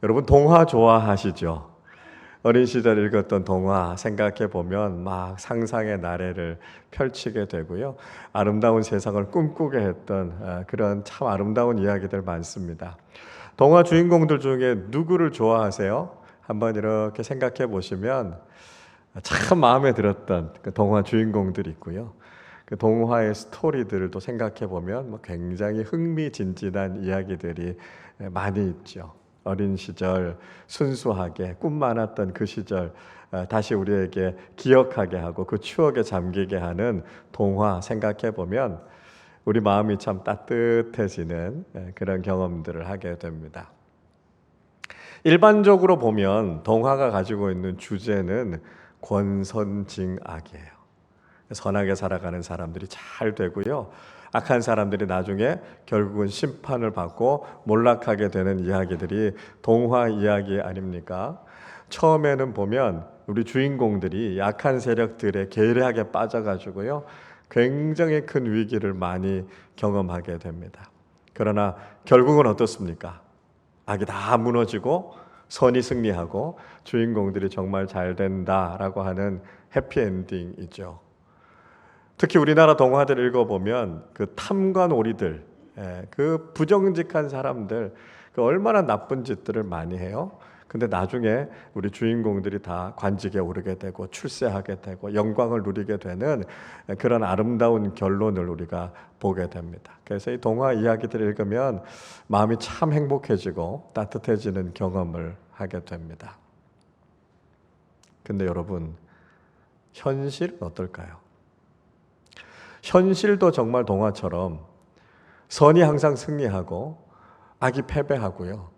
여러분 동화 좋아하시죠? 어린 시절 읽었던 동화 생각해 보면 막 상상의 나래를 펼치게 되고요. 아름다운 세상을 꿈꾸게 했던 그런 참 아름다운 이야기들 많습니다. 동화 주인공들 중에 누구를 좋아하세요? 한번 이렇게 생각해 보시면 참 마음에 들었던 그 동화 주인공들이 있고요. 그 동화의 스토리들도 생각해 보면 굉장히 흥미진진한 이야기들이 많이 있죠. 어린 시절 순수하게 꿈 많았던 그 시절 다시 우리에게 기억하게 하고 그 추억에 잠기게 하는 동화 생각해 보면 우리 마음이 참 따뜻해지는 그런 경험들을 하게 됩니다. 일반적으로 보면 동화가 가지고 있는 주제는 권선징악이에요. 선하게 살아가는 사람들이 잘 되고요. 악한 사람들이 나중에 결국은 심판을 받고 몰락하게 되는 이야기들이 동화 이야기 아닙니까? 처음에는 보면 우리 주인공들이 약한 세력들의 계략에 빠져가지고요. 굉장히 큰 위기를 많이 경험하게 됩니다. 그러나 결국은 어떻습니까? 악이 다 무너지고 선이 승리하고 주인공들이 정말 잘 된다라고 하는 해피엔딩이죠. 특히 우리나라 동화들 읽어보면 그 탐관오리들, 그 부정직한 사람들, 그 얼마나 나쁜 짓들을 많이 해요. 근데 나중에 우리 주인공들이 다 관직에 오르게 되고 출세하게 되고 영광을 누리게 되는 그런 아름다운 결론을 우리가 보게 됩니다. 그래서 이 동화 이야기들을 읽으면 마음이 참 행복해지고 따뜻해지는 경험을 하게 됩니다. 근데 여러분, 현실은 어떨까요? 현실도 정말 동화처럼 선이 항상 승리하고 악이 패배하고요.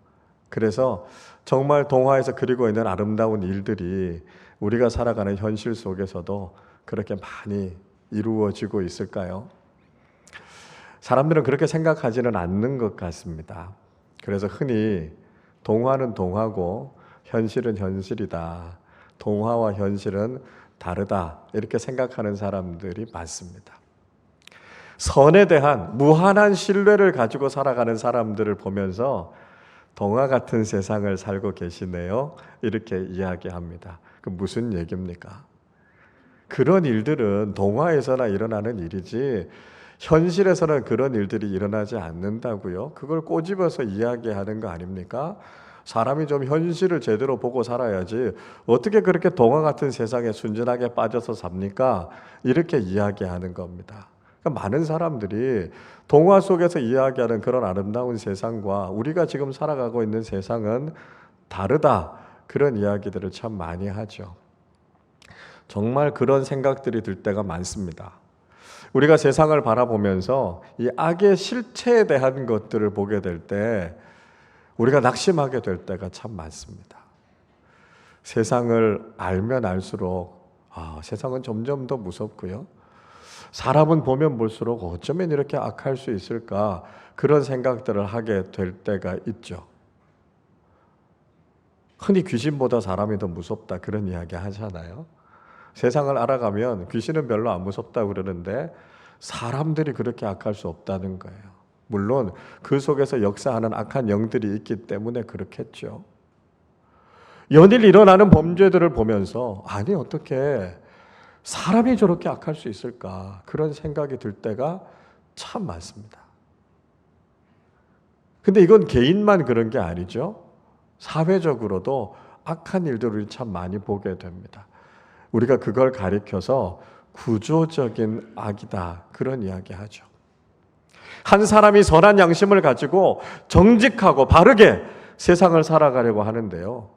그래서 정말 동화에서 그리고 있는 아름다운 일들이 우리가 살아가는 현실 속에서도 그렇게 많이 이루어지고 있을까요? 사람들은 그렇게 생각하지는 않는 것 같습니다. 그래서 흔히 동화는 동화고 현실은 현실이다. 동화와 현실은 다르다. 이렇게 생각하는 사람들이 많습니다. 선에 대한 무한한 신뢰를 가지고 살아가는 사람들을 보면서 동화 같은 세상을 살고 계시네요. 이렇게 이야기합니다. 그 무슨 얘기입니까? 그런 일들은 동화에서나 일어나는 일이지 현실에서는 그런 일들이 일어나지 않는다고요. 그걸 꼬집어서 이야기하는 거 아닙니까? 사람이 좀 현실을 제대로 보고 살아야지 어떻게 그렇게 동화 같은 세상에 순진하게 빠져서 삽니까? 이렇게 이야기하는 겁니다. 그러니까 많은 사람들이 동화 속에서 이야기하는 그런 아름다운 세상과 우리가 지금 살아가고 있는 세상은 다르다. 그런 이야기들을 참 많이 하죠. 정말 그런 생각들이 들 때가 많습니다. 우리가 세상을 바라보면서 이 악의 실체에 대한 것들을 보게 될 때 우리가 낙심하게 될 때가 참 많습니다. 세상을 알면 알수록 세상은 점점 더 무섭고요. 사람은 보면 볼수록 어쩌면 이렇게 악할 수 있을까 그런 생각들을 하게 될 때가 있죠. 흔히 귀신보다 사람이 더 무섭다 그런 이야기 하잖아요. 세상을 알아가면 귀신은 별로 안 무섭다고 그러는데 사람들이 그렇게 악할 수 없다는 거예요. 물론 그 속에서 역사하는 악한 영들이 있기 때문에 그렇겠죠. 연일 일어나는 범죄들을 보면서 아니 어떻게 사람이 저렇게 악할 수 있을까 그런 생각이 들 때가 참 많습니다. 근데 이건 개인만 그런 게 아니죠. 사회적으로도 악한 일들을 참 많이 보게 됩니다. 우리가 그걸 가리켜서 구조적인 악이다 그런 이야기 하죠. 한 사람이 선한 양심을 가지고 정직하고 바르게 세상을 살아가려고 하는데요.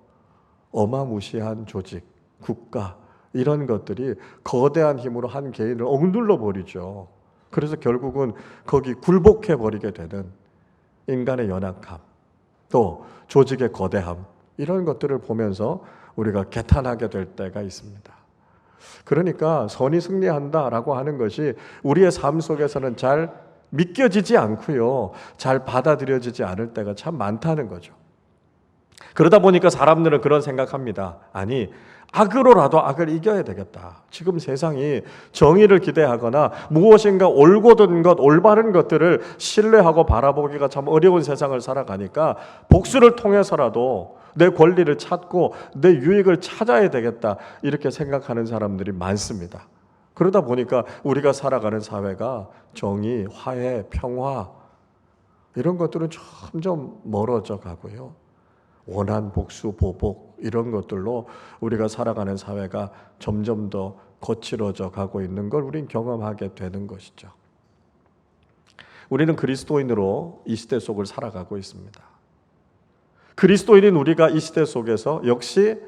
어마무시한 조직, 국가 이런 것들이 거대한 힘으로 한 개인을 억눌러 버리죠. 그래서 결국은 거기 굴복해 버리게 되는 인간의 연약함, 또 조직의 거대함 이런 것들을 보면서 우리가 개탄하게 될 때가 있습니다. 그러니까 선이 승리한다라고 하는 것이 우리의 삶 속에서는 잘 믿겨지지 않고요. 잘 받아들여지지 않을 때가 참 많다는 거죠. 그러다 보니까 사람들은 그런 생각합니다. 아니, 악으로라도 악을 이겨야 되겠다. 지금 세상이 정의를 기대하거나 무엇인가 옳고든 것, 올바른 것들을 신뢰하고 바라보기가 참 어려운 세상을 살아가니까 복수를 통해서라도 내 권리를 찾고 내 유익을 찾아야 되겠다. 이렇게 생각하는 사람들이 많습니다. 그러다 보니까 우리가 살아가는 사회가 정의, 화해, 평화 이런 것들은 점점 멀어져 가고요. 원한, 복수, 보복 이런 것들로 우리가 살아가는 사회가 점점 더 거칠어져 가고 있는 걸 우린 경험하게 되는 것이죠. 우리는 그리스도인으로 이 시대 속을 살아가고 있습니다. 그리스도인인 우리가 이 시대 속에서 역시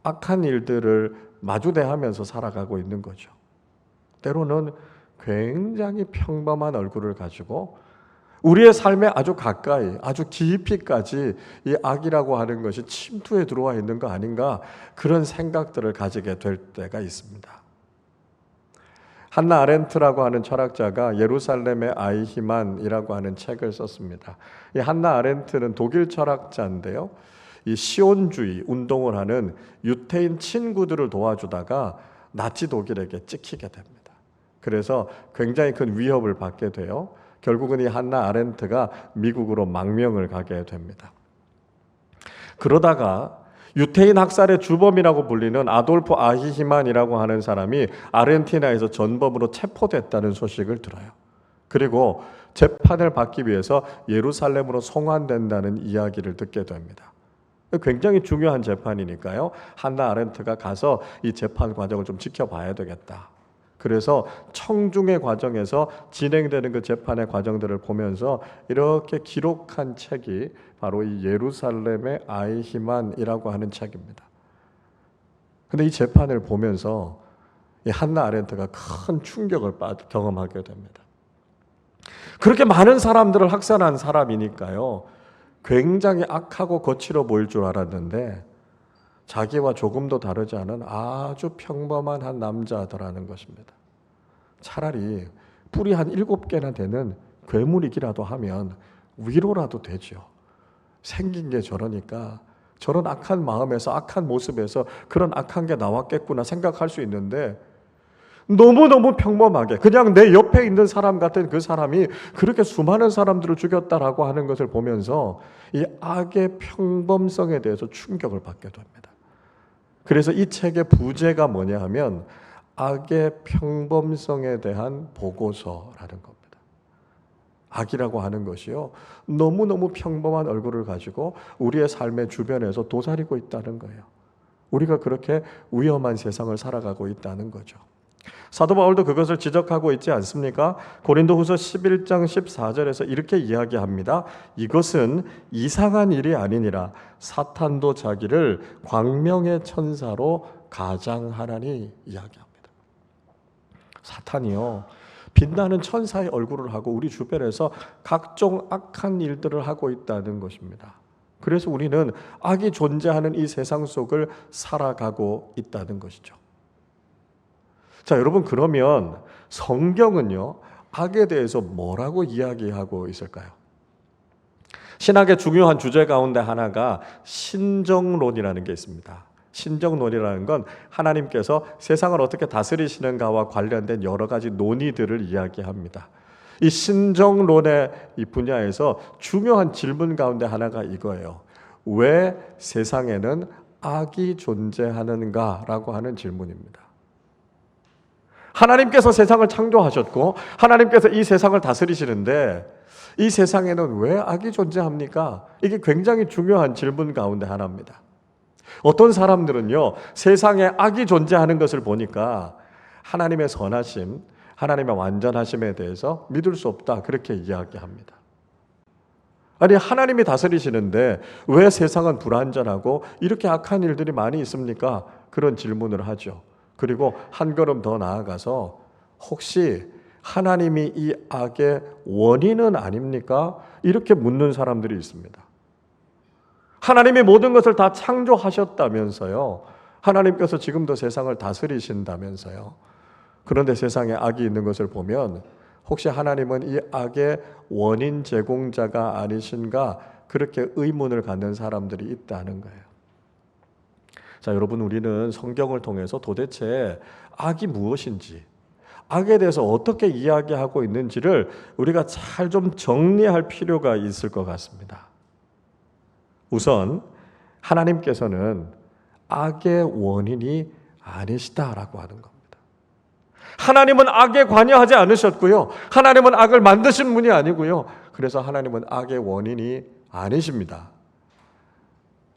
악한 일들을 마주대하면서 살아가고 있는 거죠. 때로는 굉장히 평범한 얼굴을 가지고 우리의 삶에 아주 가까이, 아주 깊이까지 이 악이라고 하는 것이 침투해 들어와 있는 거 아닌가, 그런 생각들을 가지게 될 때가 있습니다. 한나 아렌트라고 하는 철학자가 예루살렘의 아이히만이라고 하는 책을 썼습니다. 이 한나 아렌트는 독일 철학자인데요. 이 시온주의 운동을 하는 유태인 친구들을 도와주다가 나치 독일에게 찍히게 됩니다. 그래서 굉장히 큰 위협을 받게 돼요. 결국은 이 한나 아렌트가 미국으로 망명을 가게 됩니다. 그러다가 유태인 학살의 주범이라고 불리는 아돌프 아히히만이라고 하는 사람이 아르헨티나에서 전범으로 체포됐다는 소식을 들어요. 그리고 재판을 받기 위해서 예루살렘으로 송환된다는 이야기를 듣게 됩니다. 굉장히 중요한 재판이니까요. 한나 아렌트가 가서 이 재판 과정을 좀 지켜봐야 되겠다. 그래서 청중의 과정에서 진행되는 그 재판의 과정들을 보면서 이렇게 기록한 책이 바로 이 예루살렘의 아이히만이라고 하는 책입니다. 근데 이 재판을 보면서 이 한나 아렌트가 큰 충격을 경험하게 됩니다. 그렇게 많은 사람들을 학살한 사람이니까요. 굉장히 악하고 거칠어 보일 줄 알았는데 자기와 조금도 다르지 않은 아주 평범한 한 남자더라는 것입니다. 차라리 뿔이 한 7개나 되는 괴물이기라도 하면 위로라도 되죠. 생긴 게 저러니까 저런 악한 마음에서, 악한 모습에서 그런 악한 게 나왔겠구나 생각할 수 있는데 너무너무 평범하게 그냥 내 옆에 있는 사람 같은 그 사람이 그렇게 수많은 사람들을 죽였다라고 하는 것을 보면서 이 악의 평범성에 대해서 충격을 받게 됩니다. 그래서 이 책의 부제가 뭐냐 하면 악의 평범성에 대한 보고서라는 겁니다. 악이라고 하는 것이요, 너무너무 평범한 얼굴을 가지고 우리의 삶의 주변에서 도사리고 있다는 거예요. 우리가 그렇게 위험한 세상을 살아가고 있다는 거죠. 사도 바울도 그것을 지적하고 있지 않습니까? 고린도후서 11장 14절에서 이렇게 이야기합니다. 이것은 이상한 일이 아니니라 사탄도 자기를 광명의 천사로 가장하나니 이야기합니다. 사탄이요, 빛나는 천사의 얼굴을 하고 우리 주변에서 각종 악한 일들을 하고 있다는 것입니다. 그래서 우리는 악이 존재하는 이 세상 속을 살아가고 있다는 것이죠. 자, 여러분, 그러면 성경은요, 악에 대해서 뭐라고 이야기하고 있을까요? 신학의 중요한 주제 가운데 하나가 신정론이라는 게 있습니다. 신정론이라는 건 하나님께서 세상을 어떻게 다스리시는가와 관련된 여러 가지 논의들을 이야기합니다. 이 신정론의 이 분야에서 중요한 질문 가운데 하나가 이거예요. 왜 세상에는 악이 존재하는가라고 하는 질문입니다. 하나님께서 세상을 창조하셨고 하나님께서 이 세상을 다스리시는데 이 세상에는 왜 악이 존재합니까? 이게 굉장히 중요한 질문 가운데 하나입니다. 어떤 사람들은요, 세상에 악이 존재하는 것을 보니까 하나님의 선하심, 하나님의 완전하심에 대해서 믿을 수 없다, 그렇게 이야기합니다. 아니, 하나님이 다스리시는데 왜 세상은 불완전하고 이렇게 악한 일들이 많이 있습니까? 그런 질문을 하죠. 그리고 한 걸음 더 나아가서 혹시 하나님이 이 악의 원인은 아닙니까? 이렇게 묻는 사람들이 있습니다. 하나님이 모든 것을 다 창조하셨다면서요. 하나님께서 지금도 세상을 다스리신다면서요. 그런데 세상에 악이 있는 것을 보면 혹시 하나님은 이 악의 원인 제공자가 아니신가, 그렇게 의문을 갖는 사람들이 있다는 거예요. 자, 여러분, 우리는 성경을 통해서 도대체 악이 무엇인지, 악에 대해서 어떻게 이야기하고 있는지를 우리가 잘 좀 정리할 필요가 있을 것 같습니다. 우선 하나님께서는 악의 원인이 아니시다라고 하는 겁니다. 하나님은 악에 관여하지 않으셨고요. 하나님은 악을 만드신 분이 아니고요. 그래서 하나님은 악의 원인이 아니십니다.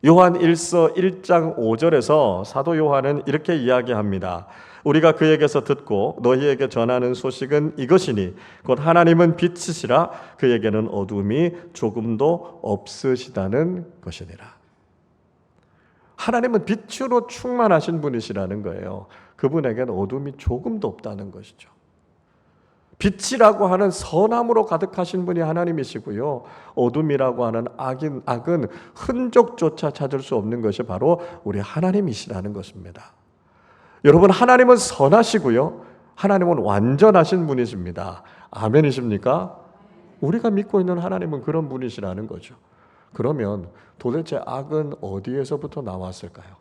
요한 1서 1장 5절에서 사도 요한은 이렇게 이야기합니다. 우리가 그에게서 듣고 너희에게 전하는 소식은 이것이니 곧 하나님은 빛이시라 그에게는 어둠이 조금도 없으시다는 것이니라. 하나님은 빛으로 충만하신 분이시라는 거예요. 그분에게는 어둠이 조금도 없다는 것이죠. 빛이라고 하는 선함으로 가득하신 분이 하나님이시고요. 어둠이라고 하는 악은 흔적조차 찾을 수 없는 것이 바로 우리 하나님이시라는 것입니다. 여러분, 하나님은 선하시고요. 하나님은 완전하신 분이십니다. 아멘이십니까? 우리가 믿고 있는 하나님은 그런 분이시라는 거죠. 그러면 도대체 악은 어디에서부터 나왔을까요?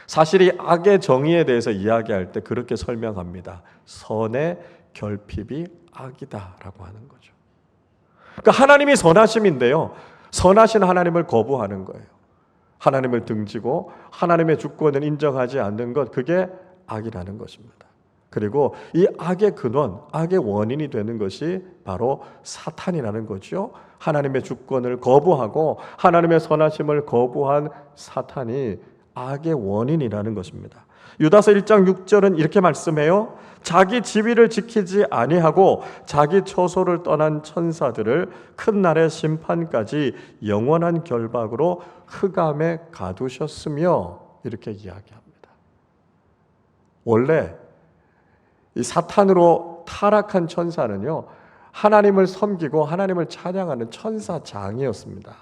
사실 이 악의 정의에 대해서 이야기할 때 그렇게 설명합니다. 선의 결핍이 악이다라고 하는 거죠. 그러니까 하나님이 선하심인데요. 선하신 하나님을 거부하는 거예요. 하나님을 등지고 하나님의 주권을 인정하지 않는 것, 그게 악이라는 것입니다. 그리고 이 악의 근원, 악의 원인이 되는 것이 바로 사탄이라는 거죠. 하나님의 주권을 거부하고 하나님의 선하심을 거부한 사탄이 악의 원인이라는 것입니다. 유다서 1장 6절은 이렇게 말씀해요. 자기 지위를 지키지 아니하고 자기 처소를 떠난 천사들을 큰 날의 심판까지 영원한 결박으로 흑암에 가두셨으며 이렇게 이야기합니다. 원래 이 사탄으로 타락한 천사는요, 하나님을 섬기고 하나님을 찬양하는 천사장이었습니다.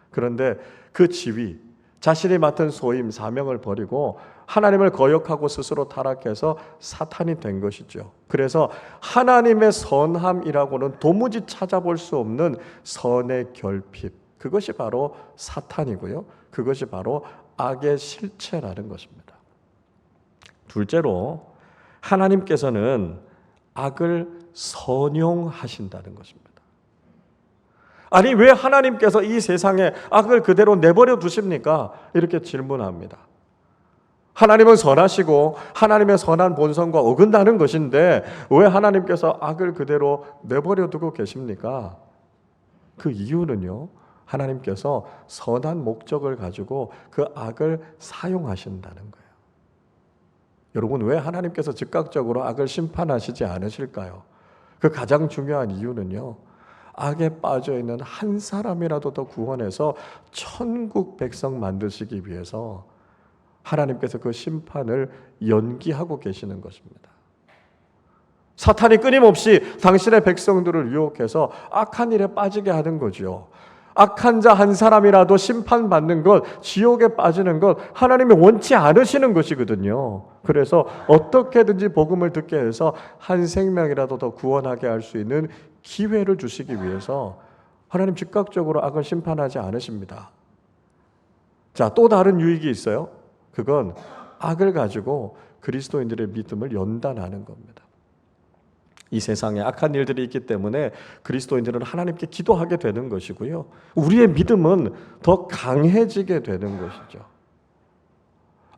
그런데 그 지위, 자신이 맡은 소임, 사명을 버리고 하나님을 거역하고 스스로 타락해서 사탄이 된 것이죠. 그래서 하나님의 선함이라고는 도무지 찾아볼 수 없는 선의 결핍, 그것이 바로 사탄이고요. 그것이 바로 악의 실체라는 것입니다. 둘째로 하나님께서는 악을 선용하신다는 것입니다. 아니, 왜 하나님께서 이 세상에 악을 그대로 내버려 두십니까? 이렇게 질문합니다. 하나님은 선하시고 하나님의 선한 본성과 어긋나는 것인데 왜 하나님께서 악을 그대로 내버려 두고 계십니까? 그 이유는요, 하나님께서 선한 목적을 가지고 그 악을 사용하신다는 거예요. 여러분, 왜 하나님께서 즉각적으로 악을 심판하시지 않으실까요? 그 가장 중요한 이유는요, 악에 빠져있는 한 사람이라도 더 구원해서 천국 백성 만드시기 위해서 하나님께서 그 심판을 연기하고 계시는 것입니다. 사탄이 끊임없이 당신의 백성들을 유혹해서 악한 일에 빠지게 하는 거죠. 악한 자 한 사람이라도 심판받는 것, 지옥에 빠지는 것 하나님이 원치 않으시는 것이거든요. 그래서 어떻게든지 복음을 듣게 해서 한 생명이라도 더 구원하게 할 수 있는 기회를 주시기 위해서 하나님 즉각적으로 악을 심판하지 않으십니다. 자, 또 다른 유익이 있어요. 그건 악을 가지고 그리스도인들의 믿음을 연단하는 겁니다. 이 세상에 악한 일들이 있기 때문에 그리스도인들은 하나님께 기도하게 되는 것이고요. 우리의 믿음은 더 강해지게 되는 것이죠.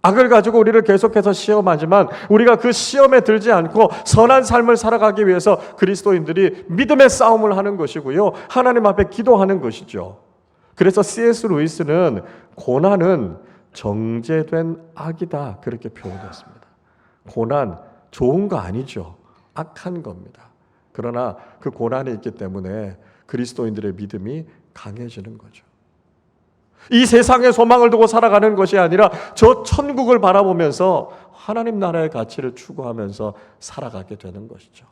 악을 가지고 우리를 계속해서 시험하지만 우리가 그 시험에 들지 않고 선한 삶을 살아가기 위해서 그리스도인들이 믿음의 싸움을 하는 것이고요. 하나님 앞에 기도하는 것이죠. 그래서 C.S. 루이스는 고난은 정죄된 악이다, 그렇게 표현했습니다. 고난, 좋은 거 아니죠. 악한 겁니다. 그러나 그 고난이 있기 때문에 그리스도인들의 믿음이 강해지는 거죠. 이 세상의 소망을 두고 살아가는 것이 아니라 저 천국을 바라보면서 하나님 나라의 가치를 추구하면서 살아가게 되는 것이죠.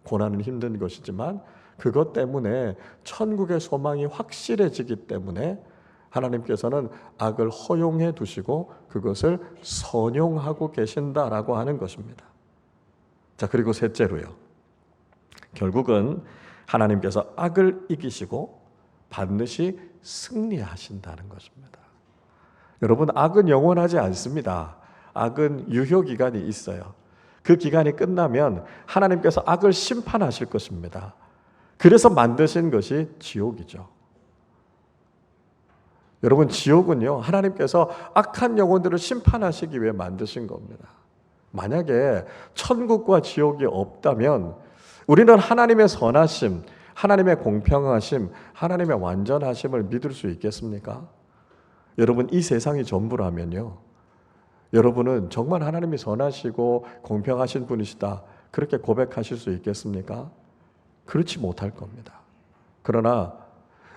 고난은 힘든 것이지만 그것 때문에 천국의 소망이 확실해지기 때문에 하나님께서는 악을 허용해 두시고 그것을 선용하고 계신다라고 하는 것입니다. 자, 그리고 셋째로요. 결국은 하나님께서 악을 이기시고 반드시 승리하신다는 것입니다. 여러분, 악은 영원하지 않습니다. 악은 유효 기간이 있어요. 그 기간이 끝나면 하나님께서 악을 심판하실 것입니다. 그래서 만드신 것이 지옥이죠. 여러분, 지옥은요, 하나님께서 악한 영혼들을 심판하시기 위해 만드신 겁니다. 만약에 천국과 지옥이 없다면 우리는 하나님의 선하심, 하나님의 공평하심, 하나님의 완전하심을 믿을 수 있겠습니까? 여러분, 이 세상이 전부라면요, 여러분은 정말 하나님이 선하시고 공평하신 분이시다, 그렇게 고백하실 수 있겠습니까? 그렇지 못할 겁니다. 그러나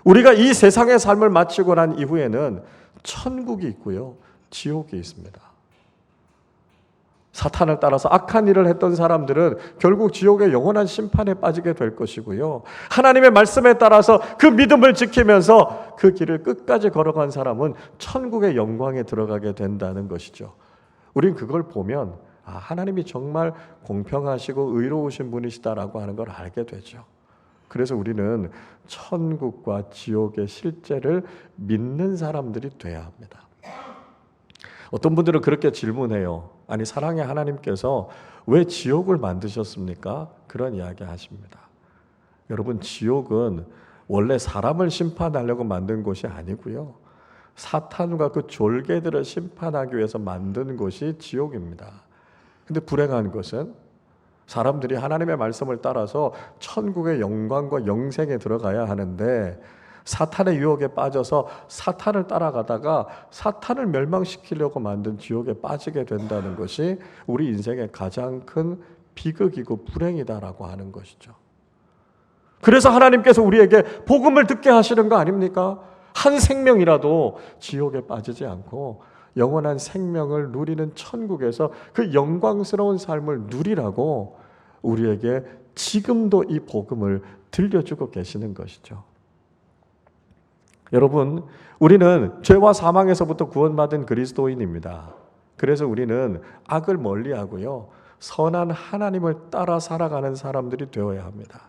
우리가 이 세상의 삶을 마치고 난 이후에는 천국이 있고요, 지옥이 있습니다. 사탄을 따라서 악한 일을 했던 사람들은 결국 지옥의 영원한 심판에 빠지게 될 것이고요, 하나님의 말씀에 따라서 그 믿음을 지키면서 그 길을 끝까지 걸어간 사람은 천국의 영광에 들어가게 된다는 것이죠. 우린 그걸 보면 하나님이 정말 공평하시고 의로우신 분이시다라고 하는 걸 알게 되죠. 그래서 우리는 천국과 지옥의 실제를 믿는 사람들이 돼야 합니다. 어떤 분들은 그렇게 질문해요. 아니, 사랑의 하나님께서 왜 지옥을 만드셨습니까? 그런 이야기 하십니다. 여러분, 지옥은 원래 사람을 심판하려고 만든 곳이 아니고요, 사탄과 그 졸개들을 심판하기 위해서 만든 곳이 지옥입니다. 근데 불행한 것은 사람들이 하나님의 말씀을 따라서 천국의 영광과 영생에 들어가야 하는데 사탄의 유혹에 빠져서 사탄을 따라가다가 사탄을 멸망시키려고 만든 지옥에 빠지게 된다는 것이 우리 인생의 가장 큰 비극이고 불행이다라고 하는 것이죠. 그래서 하나님께서 우리에게 복음을 듣게 하시는 거 아닙니까? 한 생명이라도 지옥에 빠지지 않고 영원한 생명을 누리는 천국에서 그 영광스러운 삶을 누리라고 우리에게 지금도 이 복음을 들려주고 계시는 것이죠. 여러분, 우리는 죄와 사망에서부터 구원받은 그리스도인입니다. 그래서 우리는 악을 멀리하고요, 선한 하나님을 따라 살아가는 사람들이 되어야 합니다.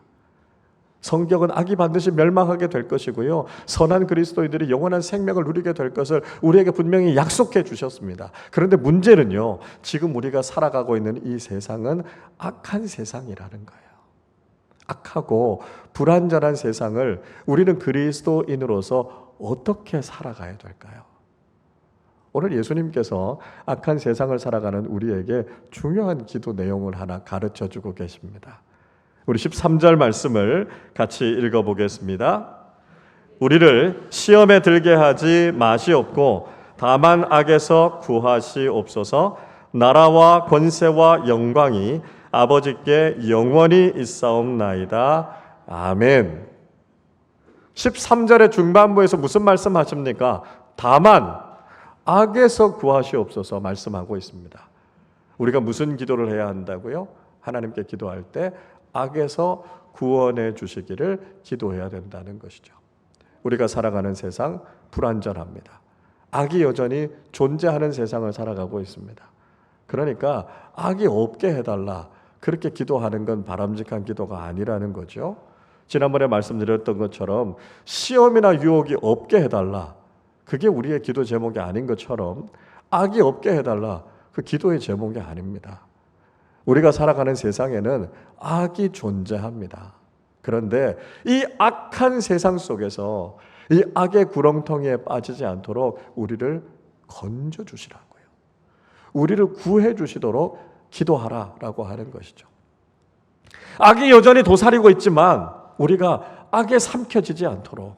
성경은 악이 반드시 멸망하게 될 것이고요, 선한 그리스도인들이 영원한 생명을 누리게 될 것을 우리에게 분명히 약속해 주셨습니다. 그런데 문제는요, 지금 우리가 살아가고 있는 이 세상은 악한 세상이라는 거예요. 악하고 불완전한 세상을 우리는 그리스도인으로서 어떻게 살아가야 될까요? 오늘 예수님께서 악한 세상을 살아가는 우리에게 중요한 기도 내용을 하나 가르쳐 주고 계십니다. 우리 13절 말씀을 같이 읽어보겠습니다. 우리를 시험에 들게 하지 마시옵고 다만 악에서 구하시옵소서. 나라와 권세와 영광이 아버지께 영원히 있사옵나이다. 아멘. 13절의 중반부에서 무슨 말씀하십니까? 다만 악에서 구하시옵소서 말씀하고 있습니다. 우리가 무슨 기도를 해야 한다고요? 하나님께 기도할 때 악에서 구원해 주시기를 기도해야 된다는 것이죠. 우리가 살아가는 세상 불완전합니다. 악이 여전히 존재하는 세상을 살아가고 있습니다. 그러니까 악이 없게 해달라, 그렇게 기도하는 건 바람직한 기도가 아니라는 거죠. 지난번에 말씀드렸던 것처럼 시험이나 유혹이 없게 해달라, 그게 우리의 기도 제목이 아닌 것처럼 악이 없게 해달라, 그 기도의 제목이 아닙니다. 우리가 살아가는 세상에는 악이 존재합니다. 그런데 이 악한 세상 속에서 이 악의 구렁텅이에 빠지지 않도록 우리를 건져주시라고요. 우리를 구해 주시도록 기도하라라고 하는 것이죠. 악이 여전히 도사리고 있지만 우리가 악에 삼켜지지 않도록,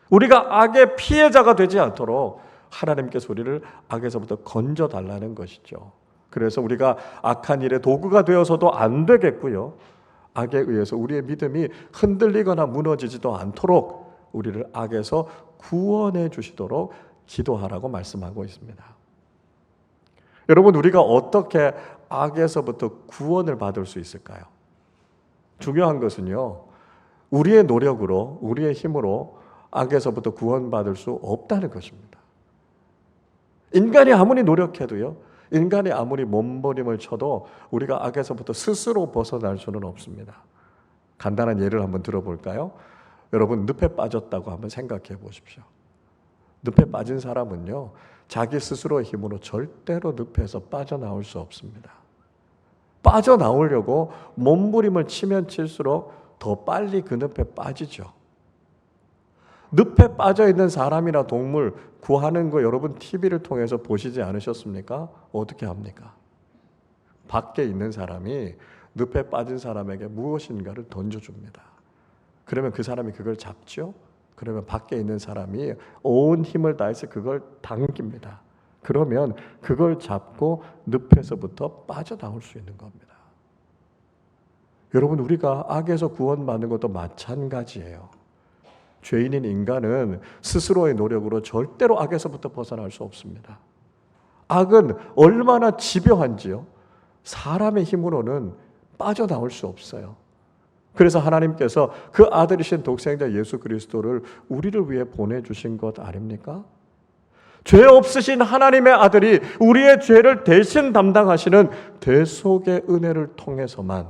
우리가 악의 피해자가 되지 않도록 하나님께서 우리를 악에서부터 건져달라는 것이죠. 그래서 우리가 악한 일의 도구가 되어서도 안 되겠고요, 악에 의해서 우리의 믿음이 흔들리거나 무너지지도 않도록 우리를 악에서 구원해 주시도록 기도하라고 말씀하고 있습니다. 여러분, 우리가 어떻게 악에서부터 구원을 받을 수 있을까요? 중요한 것은요, 우리의 노력으로, 우리의 힘으로 악에서부터 구원받을 수 없다는 것입니다. 인간이 아무리 노력해도요, 인간이 아무리 몸부림을 쳐도 우리가 악에서부터 스스로 벗어날 수는 없습니다. 간단한 예를 한번 들어볼까요? 여러분, 늪에 빠졌다고 한번 생각해 보십시오. 늪에 빠진 사람은요, 자기 스스로의 힘으로 절대로 늪에서 빠져나올 수 없습니다. 빠져나오려고 몸부림을 치면 칠수록 더 빨리 그 늪에 빠지죠. 늪에 빠져있는 사람이나 동물 구하는 거 여러분 TV를 통해서 보시지 않으셨습니까? 어떻게 합니까? 밖에 있는 사람이 늪에 빠진 사람에게 무엇인가를 던져줍니다. 그러면 그 사람이 그걸 잡죠? 그러면 밖에 있는 사람이 온 힘을 다해서 그걸 당깁니다. 그러면 그걸 잡고 늪에서부터 빠져나올 수 있는 겁니다. 여러분, 우리가 악에서 구원받는 것도 마찬가지예요. 죄인인 인간은 스스로의 노력으로 절대로 악에서부터 벗어날 수 없습니다. 악은 얼마나 집요한지요. 사람의 힘으로는 빠져나올 수 없어요. 그래서 하나님께서 그 아들이신 독생자 예수 그리스도를 우리를 위해 보내주신 것 아닙니까? 죄 없으신 하나님의 아들이 우리의 죄를 대신 담당하시는 대속의 은혜를 통해서만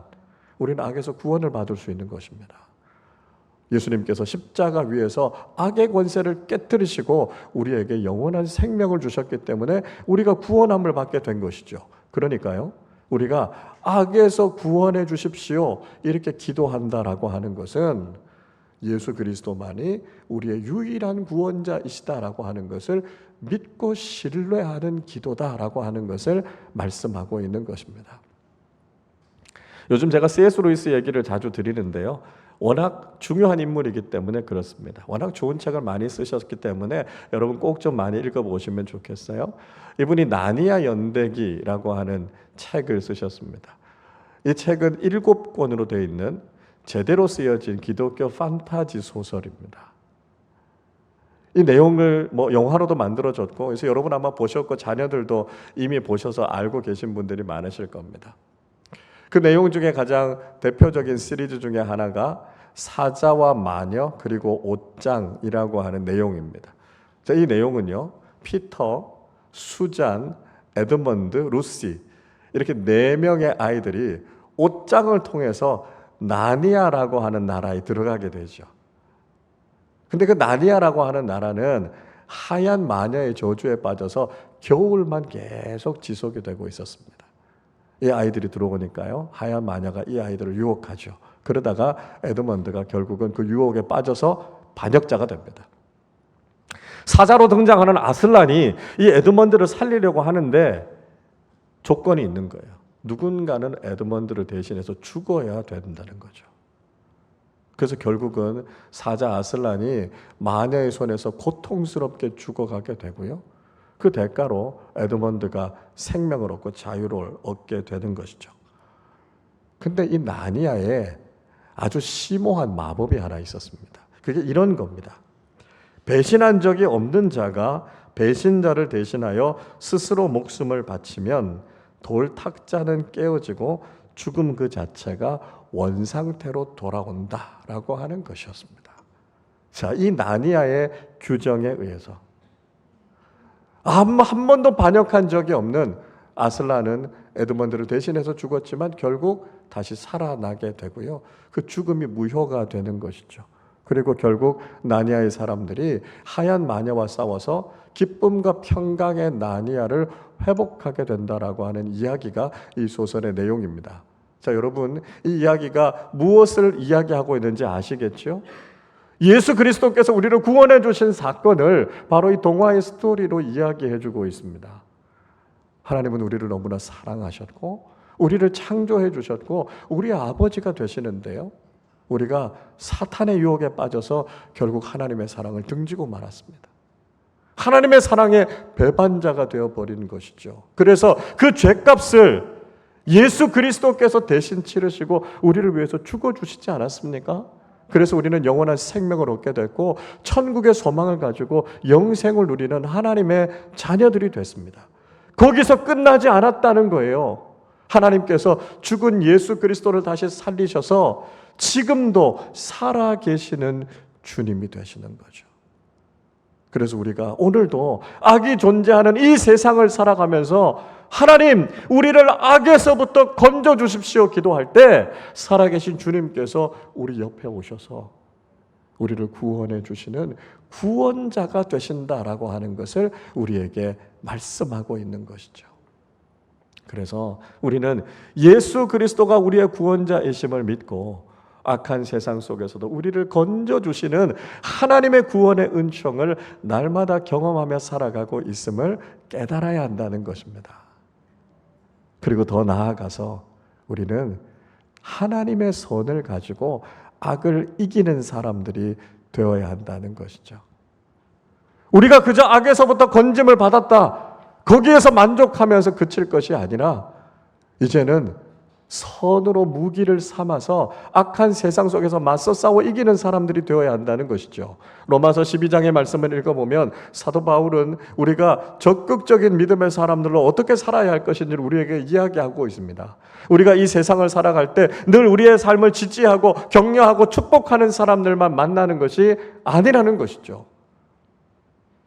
우리는 악에서 구원을 받을 수 있는 것입니다. 예수님께서 십자가 위에서 악의 권세를 깨뜨리시고 우리에게 영원한 생명을 주셨기 때문에 우리가 구원함을 받게 된 것이죠. 그러니까요, 우리가 악에서 구원해 주십시오 이렇게 기도한다라고 하는 것은 예수 그리스도만이 우리의 유일한 구원자이시다라고 하는 것을 믿고 신뢰하는 기도다라고 하는 것을 말씀하고 있는 것입니다. 요즘 제가 C.S. 루이스 얘기를 자주 드리는데요, 워낙 중요한 인물이기 때문에 그렇습니다. 워낙 좋은 책을 많이 쓰셨기 때문에 여러분 꼭 좀 많이 읽어보시면 좋겠어요. 이분이 나니아 연대기라고 하는 책을 쓰셨습니다. 이 책은 7권으로 되어 있는 제대로 쓰여진 기독교 판타지 소설입니다. 이 내용을 영화로도 만들어졌고, 그래서 여러분 아마 보셨고 자녀들도 이미 보셔서 알고 계신 분들이 많으실 겁니다. 그 내용 중에 가장 대표적인 시리즈 중에 하나가 사자와 마녀 그리고 옷장이라고 하는 내용입니다. 이 내용은요, 피터, 수잔, 에드먼드, 루시 이렇게 4명의 아이들이 옷장을 통해서 나니아라고 하는 나라에 들어가게 되죠. 근데 그 나니아라고 하는 나라는 하얀 마녀의 저주에 빠져서 겨울만 계속 지속이 되고 있었습니다. 이 아이들이 들어오니까요, 하얀 마녀가 이 아이들을 유혹하죠. 그러다가 에드먼드가 결국은 그 유혹에 빠져서 반역자가 됩니다. 사자로 등장하는 아슬란이 이 에드먼드를 살리려고 하는데 조건이 있는 거예요. 누군가는 에드먼드를 대신해서 죽어야 된다는 거죠. 그래서 결국은 사자 아슬란이 마녀의 손에서 고통스럽게 죽어가게 되고요, 그 대가로 에드먼드가 생명을 얻고 자유를 얻게 되는 것이죠. 근데 이 나니아에 아주 심오한 마법이 하나 있었습니다. 그게 이런 겁니다. 배신한 적이 없는 자가 배신자를 대신하여 스스로 목숨을 바치면 돌 탁자는 깨어지고 죽음 그 자체가 원상태로 돌아온다라고 하는 것이었습니다. 자, 이 나니아의 규정에 의해서 한 번도 반역한 적이 없는 아슬란은 에드먼드를 대신해서 죽었지만 결국 다시 살아나게 되고요, 그 죽음이 무효가 되는 것이죠. 그리고 결국 나니아의 사람들이 하얀 마녀와 싸워서 기쁨과 평강의 나니아를 회복하게 된다라고 하는 이야기가 이 소설의 내용입니다. 자, 여러분, 이 이야기가 무엇을 이야기하고 있는지 아시겠죠? 예수 그리스도께서 우리를 구원해 주신 사건을 바로 이 동화의 스토리로 이야기해 주고 있습니다. 하나님은 우리를 너무나 사랑하셨고 우리를 창조해 주셨고 우리 아버지가 되시는데요, 우리가 사탄의 유혹에 빠져서 결국 하나님의 사랑을 등지고 말았습니다. 하나님의 사랑의 배반자가 되어버린 것이죠. 그래서 그 죄값을 예수 그리스도께서 대신 치르시고 우리를 위해서 죽어주시지 않았습니까? 그래서 우리는 영원한 생명을 얻게 됐고 천국의 소망을 가지고 영생을 누리는 하나님의 자녀들이 됐습니다. 거기서 끝나지 않았다는 거예요. 하나님께서 죽은 예수 그리스도를 다시 살리셔서 지금도 살아계시는 주님이 되시는 거죠. 그래서 우리가 오늘도 악이 존재하는 이 세상을 살아가면서 하나님, 우리를 악에서부터 건져주십시오 기도할 때 살아계신 주님께서 우리 옆에 오셔서 우리를 구원해 주시는 구원자가 되신다라고 하는 것을 우리에게 말씀하고 있는 것이죠. 그래서 우리는 예수 그리스도가 우리의 구원자이심을 믿고 악한 세상 속에서도 우리를 건져주시는 하나님의 구원의 은총을 날마다 경험하며 살아가고 있음을 깨달아야 한다는 것입니다. 그리고 더 나아가서 우리는 하나님의 선을 가지고 악을 이기는 사람들이 되어야 한다는 것이죠. 우리가 그저 악에서부터 건짐을 받았다, 거기에서 만족하면서 그칠 것이 아니라 이제는 선으로 무기를 삼아서 악한 세상 속에서 맞서 싸워 이기는 사람들이 되어야 한다는 것이죠. 로마서 12장의 말씀을 읽어보면 사도 바울은 우리가 적극적인 믿음의 사람들로 어떻게 살아야 할 것인지를 우리에게 이야기하고 있습니다. 우리가 이 세상을 살아갈 때 늘 우리의 삶을 지지하고 격려하고 축복하는 사람들만 만나는 것이 아니라는 것이죠.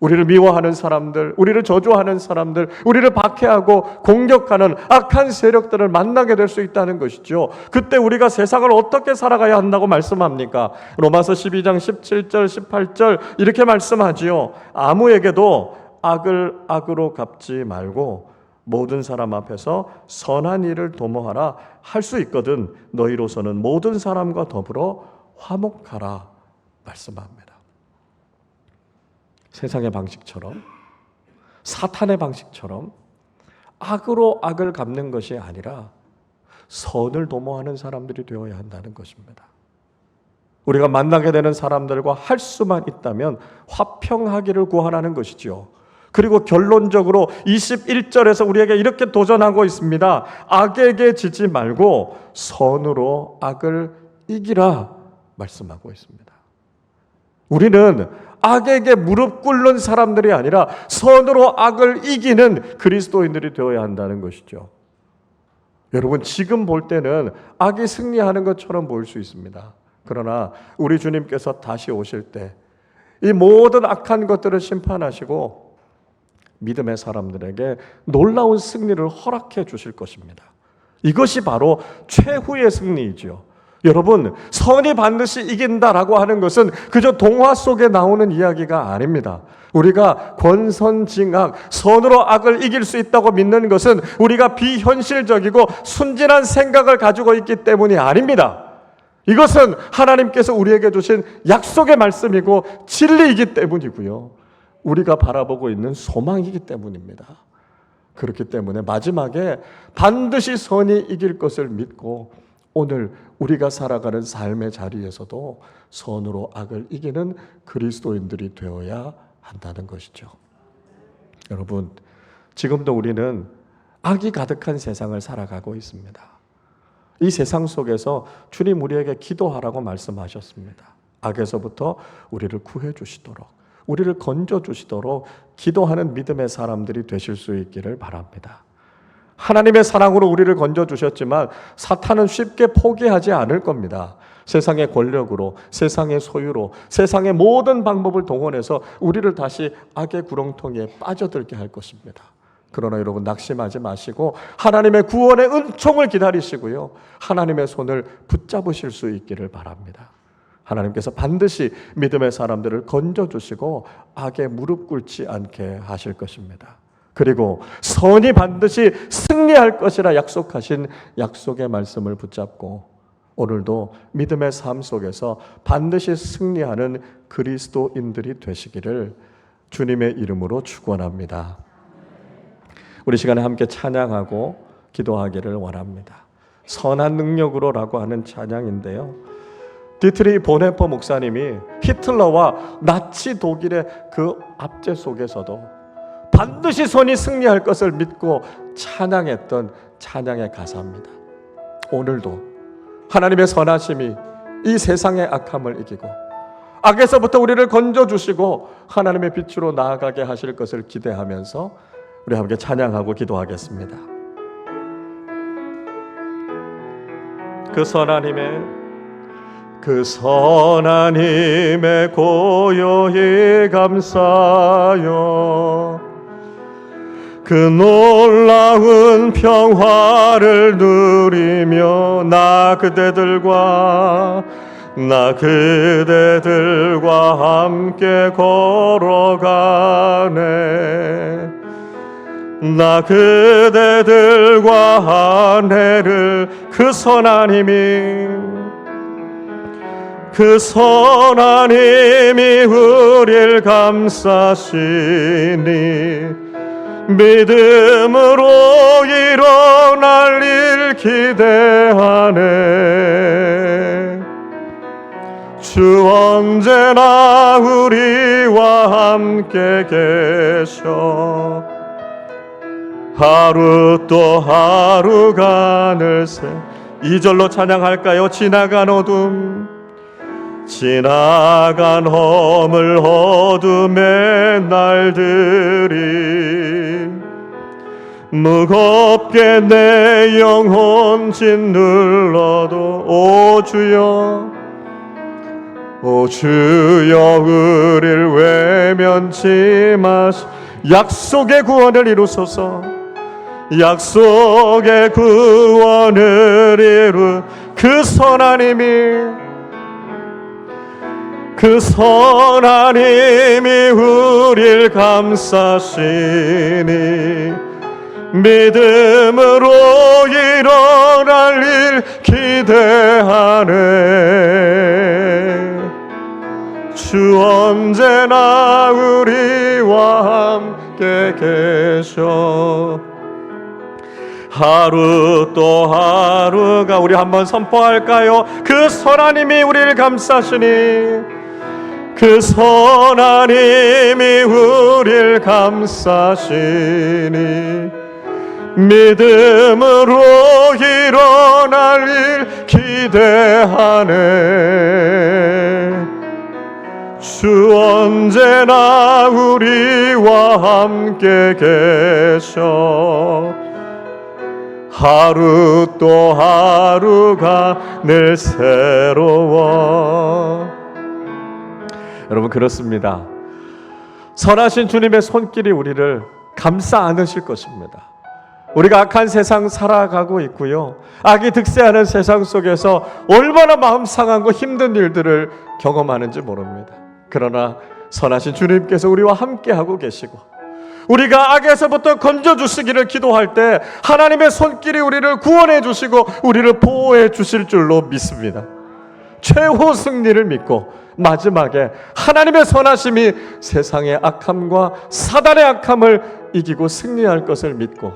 우리를 미워하는 사람들, 우리를 저주하는 사람들, 우리를 박해하고 공격하는 악한 세력들을 만나게 될 수 있다는 것이죠. 그때 우리가 세상을 어떻게 살아가야 한다고 말씀합니까? 로마서 12장 17절, 18절 이렇게 말씀하지요. 아무에게도 악을 악으로 갚지 말고 모든 사람 앞에서 선한 일을 도모하라. 할 수 있거든 너희로서는 모든 사람과 더불어 화목하라 말씀합니다. 세상의 방식처럼, 사탄의 방식처럼 악으로 악을 갚는 것이 아니라 선을 도모하는 사람들이 되어야 한다는 것입니다. 우리가 만나게 되는 사람들과 할 수만 있다면 화평하기를 구하라는 것이죠. 그리고 결론적으로 21절에서 우리에게 이렇게 도전하고 있습니다. 악에게 지지 말고 선으로 악을 이기라 말씀하고 있습니다. 우리는 악에게 무릎 꿇는 사람들이 아니라 선으로 악을 이기는 그리스도인들이 되어야 한다는 것이죠. 여러분, 지금 볼 때는 악이 승리하는 것처럼 보일 수 있습니다. 그러나 우리 주님께서 다시 오실 때 이 모든 악한 것들을 심판하시고 믿음의 사람들에게 놀라운 승리를 허락해 주실 것입니다. 이것이 바로 최후의 승리이죠. 여러분, 선이 반드시 이긴다라고 하는 것은 그저 동화 속에 나오는 이야기가 아닙니다. 우리가 권선징악, 선으로 악을 이길 수 있다고 믿는 것은 우리가 비현실적이고 순진한 생각을 가지고 있기 때문이 아닙니다. 이것은 하나님께서 우리에게 주신 약속의 말씀이고 진리이기 때문이고요. 우리가 바라보고 있는 소망이기 때문입니다. 그렇기 때문에 마지막에 반드시 선이 이길 것을 믿고 오늘 우리가 살아가는 삶의 자리에서도 선으로 악을 이기는 그리스도인들이 되어야 한다는 것이죠. 여러분, 지금도 우리는 악이 가득한 세상을 살아가고 있습니다. 이 세상 속에서 주님 우리에게 기도하라고 말씀하셨습니다. 악에서부터 우리를 구해 주시도록, 우리를 건져 주시도록 기도하는 믿음의 사람들이 되실 수 있기를 바랍니다. 하나님의 사랑으로 우리를 건져 주셨지만 사탄은 쉽게 포기하지 않을 겁니다. 세상의 권력으로, 세상의 소유로, 세상의 모든 방법을 동원해서 우리를 다시 악의 구렁텅이에 빠져들게 할 것입니다. 그러나 여러분, 낙심하지 마시고 하나님의 구원의 은총을 기다리시고요, 하나님의 손을 붙잡으실 수 있기를 바랍니다. 하나님께서 반드시 믿음의 사람들을 건져주시고 악에 무릎 꿇지 않게 하실 것입니다. 그리고 선이 반드시 승리할 것이라 약속하신 약속의 말씀을 붙잡고 오늘도 믿음의 삶 속에서 반드시 승리하는 그리스도인들이 되시기를 주님의 이름으로 축원합니다. 우리 시간에 함께 찬양하고 기도하기를 원합니다. 선한 능력으로라고 하는 찬양인데요, 디트리 보네퍼 목사님이 히틀러와 나치 독일의 그 압제 속에서도 반드시 선이 승리할 것을 믿고 찬양했던 찬양의 가사입니다. 오늘도 하나님의 선하심이 이 세상의 악함을 이기고 악에서부터 우리를 건져주시고 하나님의 빛으로 나아가게 하실 것을 기대하면서 우리 함께 찬양하고 기도하겠습니다. 그 선한 힘에 고요히 감사하여 그 놀라운 평화를 누리며 나 그대들과 나 그대들과 함께 걸어가네. 나 그대들과 한 해를 그 선하님이 우릴 감싸시니 믿음으로 일어날 일 기대하네. 주 언제나 우리와 함께 계셔. 하루 또 하루가 늘새 2절로 찬양할까요? 지나간 어둠, 지나간 허물 어둠의 날들이 무겁게 내 영혼 짓눌러도 오 주여 우릴 외면치 마시. 약속의 구원을 이루소서. 약속의 구원을 이루 그 선하님이 우릴 감싸시니 믿음으로 일어날 일 기대하네. 주 언제나 우리와 함께 계셔. 하루 또 하루가 우리 한번 선포할까요? 그 선하님이 우리를 감싸시니 그 선하님이 우리를 감싸시니 믿음으로 일어날 일 기대하네. 주 언제나 우리와 함께 계셔. 하루 또 하루가 늘 새로워. 여러분, 그렇습니다. 선하신 주님의 손길이 우리를 감싸 안으실 것입니다. 우리가 악한 세상 살아가고 있고요, 악이 득세하는 세상 속에서 얼마나 마음 상하고 힘든 일들을 경험하는지 모릅니다. 그러나 선하신 주님께서 우리와 함께하고 계시고 우리가 악에서부터 건져주시기를 기도할 때 하나님의 손길이 우리를 구원해 주시고 우리를 보호해 주실 줄로 믿습니다. 최후 승리를 믿고 마지막에 하나님의 선하심이 세상의 악함과 사단의 악함을 이기고 승리할 것을 믿고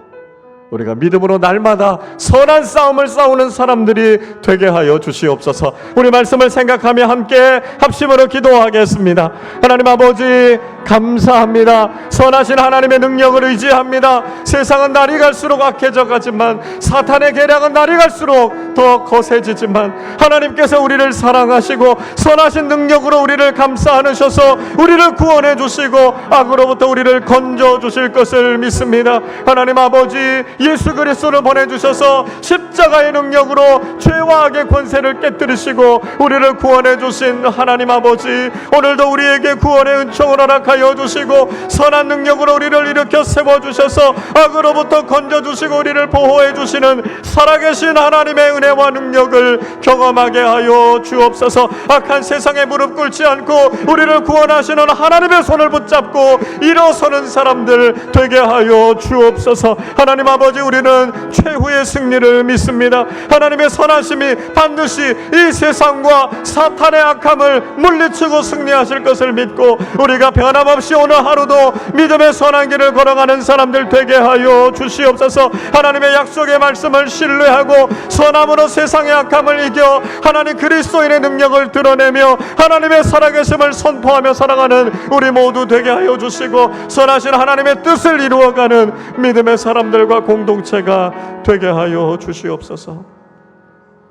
우리가 믿음으로 날마다 선한 싸움을 싸우는 사람들이 되게 하여 주시옵소서. 우리 말씀을 생각하며 함께 합심으로 기도하겠습니다. 하나님 아버지, 감사합니다. 선하신 하나님의 능력을 의지합니다. 세상은 날이 갈수록 악해져 가지만 사탄의 계략은 날이 갈수록 더 거세지지만 하나님께서 우리를 사랑하시고 선하신 능력으로 우리를 감싸 안으셔서 우리를 구원해 주시고 악으로부터 우리를 건져 주실 것을 믿습니다. 하나님 아버지, 예수 그리스도를 보내주셔서 십자가의 능력으로 죄와 악의 권세를 깨뜨리시고 우리를 구원해 주신 하나님 아버지, 오늘도 우리에게 구원의 은총을 허락하여 주시고 선한 능력으로 우리를 일으켜 세워주셔서 악으로부터 건져주시고 우리를 보호해 주시는 살아계신 하나님의 은혜와 능력을 경험하게 하여 주옵소서. 악한 세상에 무릎 꿇지 않고 우리를 구원하시는 하나님의 손을 붙잡고 일어서는 사람들 되게 하여 주옵소서. 하나님 아버지, 우리는 최후의 승리를 믿습니다. 하나님의 선하심이 반드시 이 세상과 사탄의 악함을 물리치고 승리하실 것을 믿고 우리가 변함없이 오늘 하루도 믿음의 선한 길을 걸어가는 사람들 되게 하여 주시옵소서. 하나님의 약속의 말씀을 신뢰하고 선함으로 세상의 악함을 이겨 하나님 그리스도인의 능력을 드러내며 하나님의 살아계심을 선포하며 살아가는 우리 모두 되게 하여 주시고 선하신 하나님의 뜻을 이루어가는 믿음의 사람들과 공동체가 되게 하여 주시옵소서.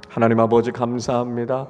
하나님 아버지, 감사합니다.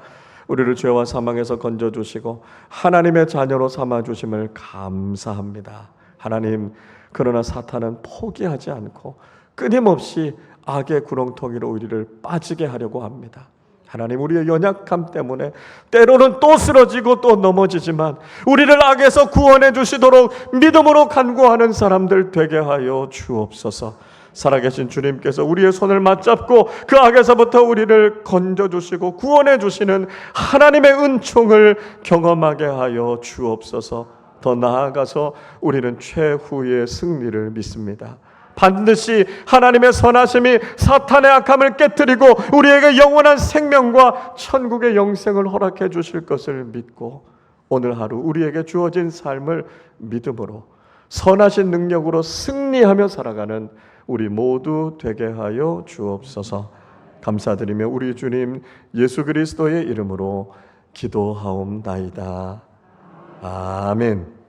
우리를 죄와 사망에서 건져주시고 하나님의 자녀로 삼아주심을 감사합니다. 하나님, 그러나 사탄은 포기하지 않고 끊임없이 악의 구렁텅이로 우리를 빠지게 하려고 합니다. 하나님, 우리의 연약함 때문에 때로는 또 쓰러지고 또 넘어지지만 우리를 악에서 구원해 주시도록 믿음으로 간구하는 사람들 되게 하여 주옵소서. 살아계신 주님께서 우리의 손을 맞잡고 그 악에서부터 우리를 건져주시고 구원해 주시는 하나님의 은총을 경험하게 하여 주옵소서. 더 나아가서 우리는 최후의 승리를 믿습니다. 반드시 하나님의 선하심이 사탄의 악함을 깨뜨리고 우리에게 영원한 생명과 천국의 영생을 허락해 주실 것을 믿고 오늘 하루 우리에게 주어진 삶을 믿음으로 선하신 능력으로 승리하며 살아가는 우리 모두 되게 하여 주옵소서. 감사드리며 우리 주님 예수 그리스도의 이름으로 기도하옵나이다. 아멘.